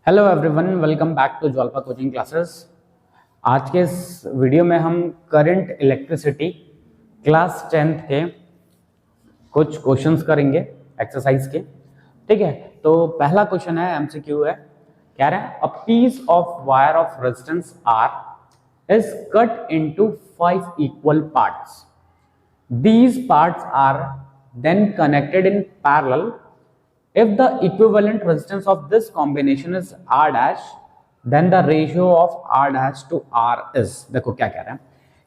Hello everyone, welcome back to Jwalpa coaching classes. आज के इस वीडियो में हम करंट इलेक्ट्रिसिटी क्लास 10th के कुछ क्वेश्चंस करेंगे एक्सरसाइज के। ठीक है, तो पहला क्वेश्चन है एमसीक्यू है, कह रहा है a piece of wire of resistance R is cut into 5 equal parts. These parts are then connected in parallel. If the equivalent resistance of this combination is R dash, then the ratio of R dash to R is, देखो क्या कह रहे हैं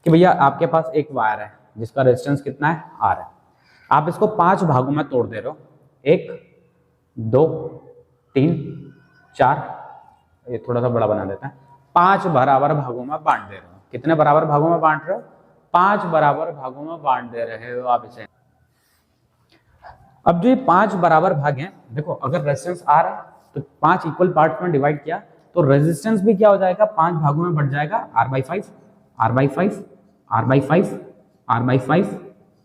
कि भैया आपके पास एक wire है जिसका रेजिस्टेंस कितना है, R है। आप इसको 5 भागों में तोड़ दे रहे हो, 1 2 3 4, ये थोड़ा सा बड़ा बना देते हैं, 5 बराबर भागों में बांट दे रहे हो। कितने बराबर भागों में बांट रहे हो? 5 बराबर भागों में बांट दे रहे हो आप इसे। अब जो ये 5 बराबर भाग हैं, देखो अगर रेजिस्टेंस आर है तो 5 इक्वल पार्ट्स में डिवाइड किया तो रेजिस्टेंस भी क्या हो जाएगा, 5 भागों में बढ़ जाएगा, R/5 R/5 R/5 R/5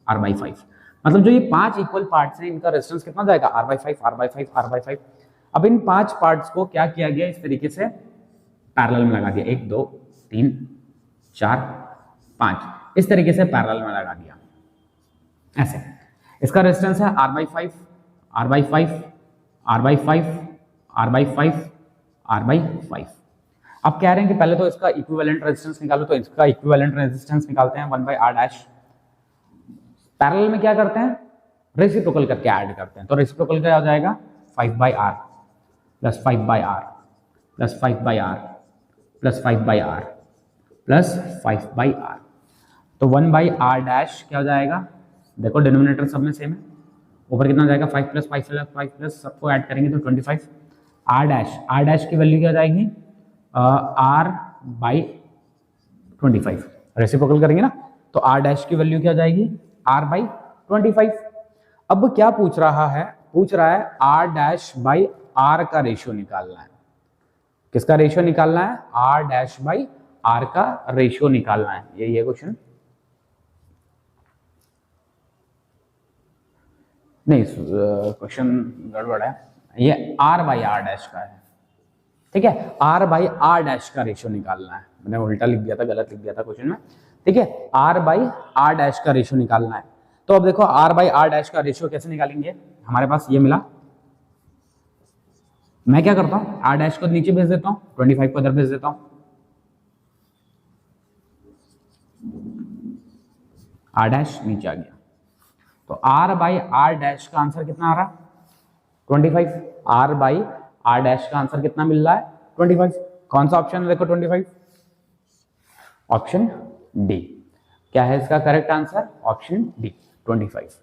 R/5। मतलब जो ये 5 इक्वल पार्ट्स हैं इनका रेजिस्टेंस कितना जाएगा, R/5 R/5 R/5। अब इन 5 पार्ट्स को क्या किया गया, इस तरीके से पैरेलल में लगा दिया, 1 2 3 4 5, इस तरीके से पैरेलल में लगा दिया ऐसे। इसका रेजिस्टेंस है R/5 R/5 R/5 R/5 R/5। अब कह रहे हैं कि पहले तो इसका इक्विवेलेंट रेजिस्टेंस निकालो, तो इसका इक्विवेलेंट रेजिस्टेंस निकालते हैं 1/R डैश। पैरेलल में क्या करते हैं, रेसिप्रोकल करके ऐड करते हैं, तो रेसिप्रोकल क्या हो जाएगा, 5/R plus 5/R plus 5/R plus 5/R plus 5/R, तो 1/R डैश क्या हो जाएगा, देखो डिनोमिनेटर सब में सेम है, ऊपर कितना हो जाएगा, 5 प्लस 5 प्लस 5 प्लस सबको ऐड करेंगे तो 25। R डैश की वैल्यू क्या जाएगी, R/25, रेसिप्रोकल करेंगे ना, तो R डैश की वैल्यू क्या जाएगी, R/25। अब क्या पूछ रहा है, पूछ रहा है R डैश बाई R का रेशियो निकालना है। किसका रेशियो निकालना है, R डैश बाई R का रेशियो निकालना है। यही है क्वेश्चन, नहीं क्वेश्चन गड़बड़ है, ये R/R डैश का है। ठीक है, R/R डैश का रेशियो निकालना है, मैंने उल्टा लिख दिया था, गलत लिख दिया था क्वेश्चन में। ठीक है, R/R डैश का रेशियो निकालना है। तो अब देखो R/R डैश का रेशियो कैसे निकालेंगे, हमारे पास ये मिला, मैं क्या करता हूं, R डैश को नीचे भेज देता हूं, 25 को इधर भेज देता हूं, R डैश नीचे आ गया, तो R/R डैश का आंसर कितना आ रहा, 25। R/R डैश का आंसर कितना मिल रहा है, 25। कौन सा ऑप्शन है, देखो 25, ऑप्शन डी। क्या है इसका करेक्ट आंसर, ऑप्शन डी 25।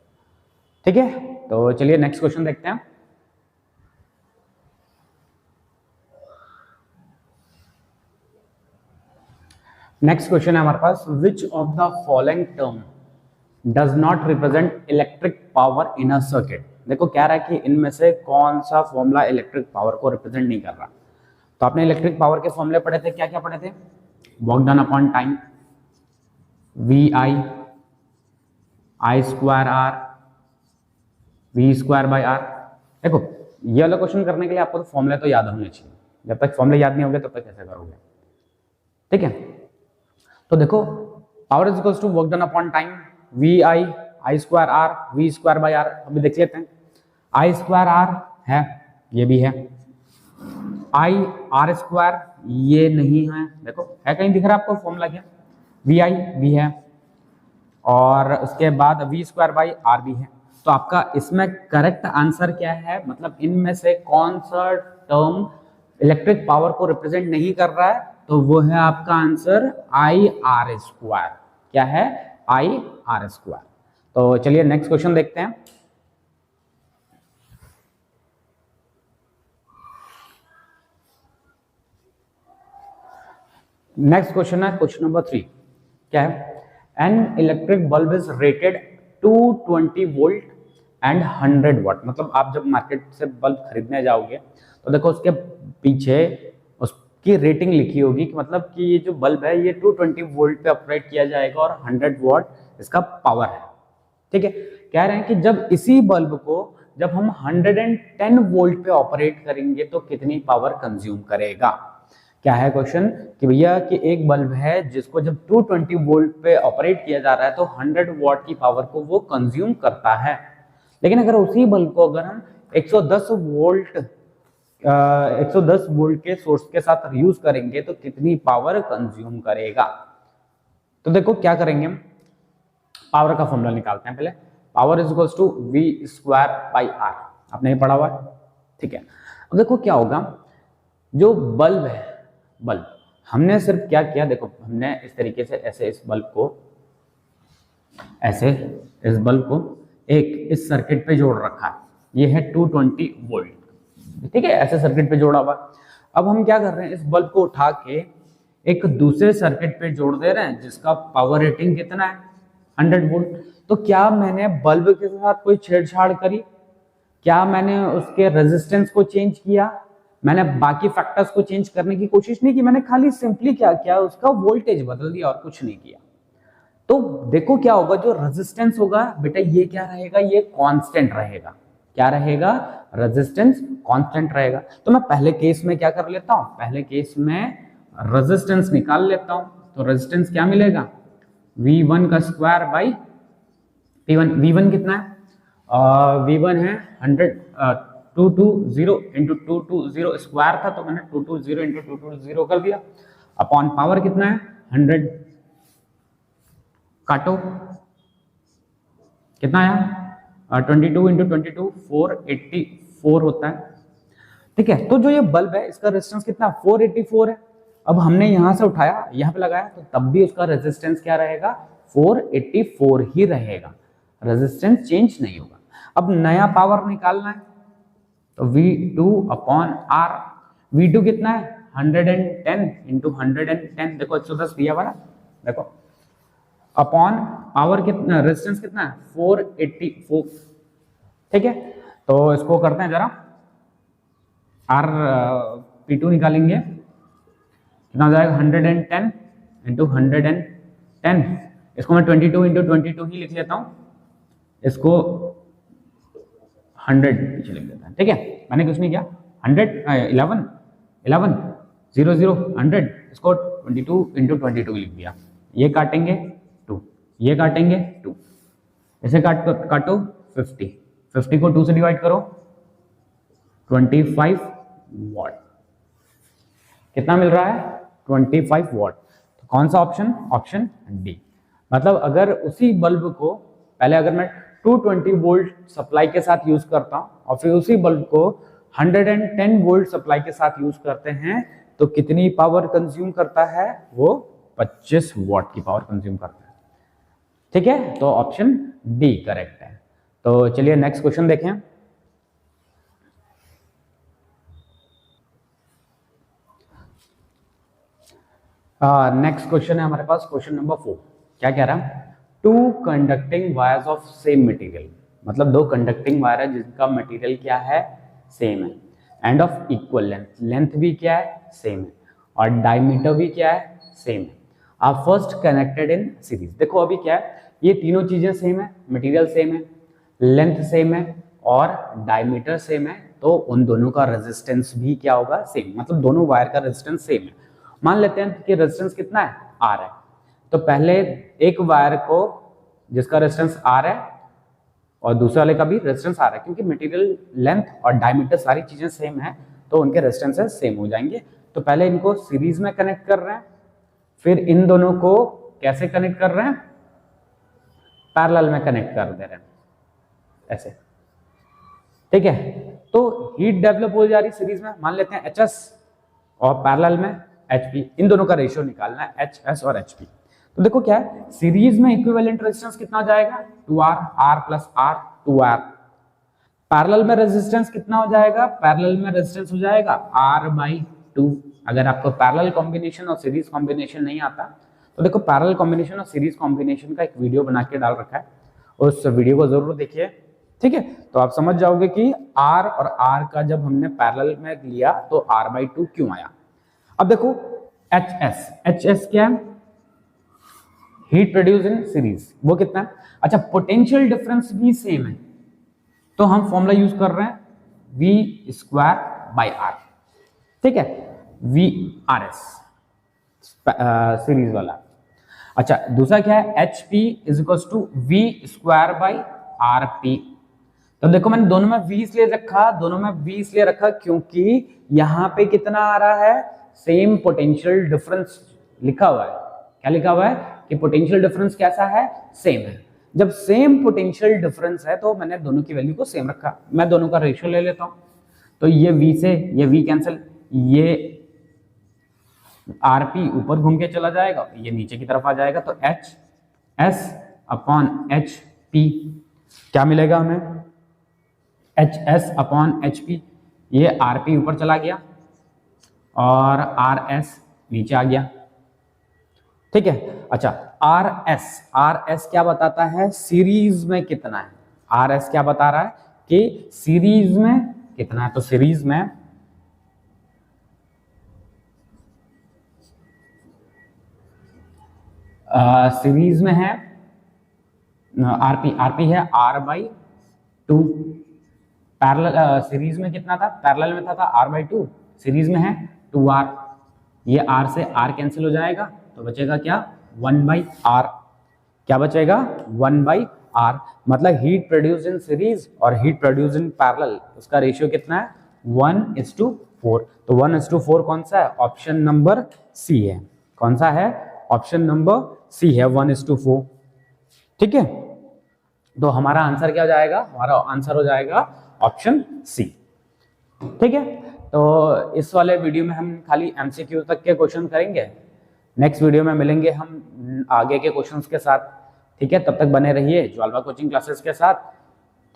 ठीक है, तो चलिए नेक्स्ट क्वेश्चन देखते हैं। नेक्स्ट क्वेश्चन है हमारे पास, which of the following term does not represent electric power in a circuit. देखो कह रहा है कि इनमें से कौन सा फॉर्मूला इलेक्ट्रिक पावर को रिप्रेजेंट नहीं कर रहा। तो आपने इलेक्ट्रिक पावर के फॉर्मूले पढ़े थे, क्या क्या पढ़े थे, work done upon time, VI I²R V²/R। देखो ये वाला क्वेश्चन करने के लिए आपको तो फॉर्मूले तो याद होने चाहिए, जब तक फॉर्मूले याद नहीं होंगे तब तक कैसे करोगे। ठीक है, तो देखो power is equals to work done upon time, VI I²R V²/R। अभी देख लेते हैं, I²R है, ये भी है, R², ये नहीं है, देखो है कहीं दिख रहा है आपको फॉर्मूला क्या, VI भी है और उसके बाद V²/R भी है। तो आपका इसमें करेक्ट आंसर क्या है, मतलब इनमें से कौन सा टर्म इलेक्ट्रिक पावर को रिप्रेजेंट नहीं कर रहा है, तो वो है आपका आंसर IR²। क्या है, IR²। तो चलिए नेक्स्ट क्वेश्चन देखते हैं। नेक्स्ट क्वेश्चन है क्वेश्चन नंबर 3, क्या है, an electric bulb is rated 220 volt and 100 वाट। मतलब आप जब मार्केट से बल्ब खरीदने जाओगे तो देखो उसके पीछे उसकी रेटिंग लिखी होगी कि मतलब कि ये जो बल्ब है ये 220 वोल्ट पे ऑपरेट किया जाएगा और 100 वाट इसका पावर है। ठीक है, कह रहे हैं कि जब इसी बल्ब को जब हम 110 वोल्ट पे ऑपरेट करेंगे तो कितनी पावर कंज्यूम करेगा। क्या है क्वेश्चन कि भैया कि एक बल्ब है जिसको जब 220 वोल्ट पे ऑपरेट किया जा रहा है तो 100 वॉट की पावर को वो कंज्यूम करता है, लेकिन अगर उसी बल्ब को अगर हम 110 वोल्ट के सोर्स के साथ यूज करेंगे तो कितनी पावर कंज्यूम करेगा। तो देखो क्या करेंगे, हम पावर का फॉर्मूला निकालते हैं। पहले power is equals to V square by R, आपने ये पढ़ा हुआ है, ठीक है। अब देखो क्या होगा, जो बल्ब है, बल्ब हमने सिर्फ क्या किया, देखो हमने इस तरीके से ऐसे इस बल्ब को एक इस सर्किट पे जोड़ रखा है, ये है 220 वोल्ट, ठीक है, ऐसे सर्किट पे जोड़ा हुआ। अब हम क्या कर रहे हैं, इस बल्ब को उठा के एक दूसरे सर्किट पे जोड़ दे रहे हैं जिसका पावर रेटिंग कितना है 100 वोल्ट। तो क्या मैंने बल्ब के साथ कोई छेड़छाड़ करी, क्या मैंने उसके रेजिस्टेंस को चेंज किया, मैंने बाकी फैक्टर्स को चेंज करने की कोशिश नहीं की, मैंने खाली सिंपली क्या किया, उसका वोल्टेज बदल दिया और कुछ नहीं किया। तो देखो क्या होगा, जो रेजिस्टेंस होगा बेटा ये क्या रहेगा, ये कांस्टेंट रहेगा। क्या रहेगा, रेजिस्टेंस कांस्टेंट रहेगा। तो मैं पहले केस में क्या कर लेता हूं, पहले केस में रेजिस्टेंस निकाल लेता हूं। तो रेजिस्टेंस क्या मिलेगा, V1 का स्क्वायर बाई P1। V1 कितना है, V1 है 100, 220 इंटू 220 स्क्वायर था, तो मैंने 220 इंटू 220 कर दिया, अपॉन पावर कितना है 100, काटो कितना आया 22 इंटू 22 484 होता है, ठीक है। तो जो ये बल्ब है इसका रेजिस्टेंस कितना 484 है। अब हमने यहां से उठाया यहां पे लगाया तो तब भी उसका रेजिस्टेंस क्या रहेगा 484 ही रहेगा, रेजिस्टेंस चेंज नहीं होगा। अब नया पावर निकालना है तो V2 अपॉन R, V2 कितना है 110 इंटू 110, देखो 110 दिया हुआ, देखो अपॉन पावर कितना, रेजिस्टेंस कितना है 484, ठीक है। तो इसको करते हैं जरा, R P2 निकालेंगे, कितना हो जाएगा 110 इंटू 110, इसको मैं 22 इंटू 22 ही लिख लेता हूं, इसको 100 पीछे लिख देता है, ठीक है। मैंने कुछ नहीं किया, 11 100, इसको 22 इंटू 22 लिख दिया। ये काटेंगे 2, ये काटेंगे 2, इसे काटो 50 को 2 से डिवाइड करो 25 वॉट, कितना मिल रहा है 25 वॉट। तो कौन सा ऑप्शन, ऑप्शन डी। मतलब अगर उसी बल्ब को पहले अगर मैं 220 वोल्ट सप्लाई के साथ यूज करता हूं और फिर उसी बल्ब को 110 वोल्ट सप्लाई के साथ यूज करते हैं तो कितनी पावर कंज्यूम करता है, वो 25 वॉट की पावर कंज्यूम करता है, ठीक है। तो ऑप्शन डी करेक्ट है। तो चलिए नेक्स्ट क्वेश्चन देखें। नेक्स्ट क्वेश्चन है हमारे पास, क्वेश्चन नंबर 4। क्या कह रहा है, two conducting wires of same material, मतलब दो कंडक्टिंग वायर है जिनका मटेरियल क्या है, सेम है, end of equal length, length भी क्या है सेम है, और डायमीटर भी क्या है सेम है, are first connected in series. देखो अभी क्या है, ये तीनों चीजें सेम है, मटेरियल सेम है, लेंथ सेम है और डायमीटर सेम है, तो उन दोनों का रेजिस्टेंस भी क्या होगा सेम, मतलब दोनों वायर का रेजिस्टेंस सेम है। मान लेते हैं कि रेजिस्टेंस कितना है R है, तो पहले एक वायर को जिसका रेजिस्टेंस R है और दूसरे वाले का भी रेजिस्टेंस R है, क्योंकि मटेरियल लेंथ और डायमीटर सारी चीजें सेम है तो उनके रेजिस्टेंसेस सेम हो जाएंगे। तो पहले इनको सीरीज में कनेक्ट कर रहे हैं, फिर इन दोनों को कैसे कनेक्ट कर रहे हैं, पैरेलल में कनेक्ट कर दे रहे हैं ऐसे, ठीक है। तो हीट डेवलप हो जा रही सीरीज में, मान लेते हैं HS और पैरेलल में HP, इन दोनों का रेशियो निकालना है HS और HP। तो देखो क्या है, सीरीज में इक्विवेलेंट रेजिस्टेंस कितना हो जाएगा 2R, R plus R 2R। Parallel में रेजिस्टेंस कितना हो जाएगा, पैरेलल में रेजिस्टेंस हो जाएगा R/2। अगर आपको पैरेलल कॉम्बिनेशन और सीरीज कॉम्बिनेशन नहीं आता तो देखो पैरेलल कॉम्बिनेशन और सीरीज कॉम्बिनेशन का एक वीडियो बना के डाल रखा है, उस वीडियो को जरूर देखिए, ठीक है। तो आप समझ जाओगे कि R और R का जब हमने पैरेलल में लिया तो R/2 क्यों आया। अब देखो HS क्या है, हीट प्रोड्यूस इन सीरीज, वो कितना है, अच्छा पोटेंशियल डिफरेंस भी सेम है, तो हम फॉर्मूला यूज कर रहे हैं वी स्क्वायर बाई आर, ठीक है, वी आर एस सीरीज वाला। अच्छा दूसरा क्या है, H P is equal to V square by R P. तो देखो मैंने दोनों में v इसलिए रखा, दोनों में v इसलिए रखा क्योंकि यहां पे कितना आ रहा है, सेम पोटेंशियल डिफरेंस लिखा हुआ है। क्या लिखा हुआ है कि पोटेंशियल डिफरेंस कैसा है, सेम है। जब सेम पोटेंशियल डिफरेंस है तो मैंने दोनों की वैल्यू को सेम रखा। मैं दोनों का रेशियो ले लेता हूं, तो ये v से ये v कैंसिल, ये rp ऊपर घूम के चला जाएगा, ये नीचे की तरफ आ जाएगा, तो h s upon H P क्या मिलेगा हमें, H S upon H P. ये आर पी ऊपर चला गया और आर एस नीचे आ गया, ठीक है। अच्छा आर एस क्या बताता है, सीरीज में कितना है। आर एस क्या बता रहा है कि सीरीज में कितना है, तो सीरीज में सीरीज में है आरपी है R by two. Parallel series में कितना था, पैरेलल में था आर बाई टू, सीरीज में है 2r। ये r से r कैंसिल हो जाएगा, तो बचेगा क्या 1/r। क्या बचेगा 1/r। मतलब हीट प्रोड्यूस इन सीरीज और हीट प्रोड्यूस इन पैरेलल, उसका रेशियो कितना है 1:4। तो 1:4 कौन सा है, ऑप्शन नंबर सी है। कौन सा है, ऑप्शन नंबर सी है 1:4, ठीक है। तो हमारा आंसर क्या हो जाएगा, हमारा आंसर हो जाएगा ऑप्शन सी, ठीक है। तो इस वाले वीडियो में हम खाली एमसीक्यू तक के क्वेश्चन करेंगे। नेक्स्ट वीडियो में मिलेंगे हम आगे के क्वेश्चंस के साथ, ठीक है। तब तक बने रहिए ज्वालवा कोचिंग क्लासेस के साथ,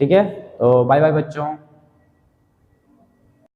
ठीक है। तो बाय बाय बच्चों।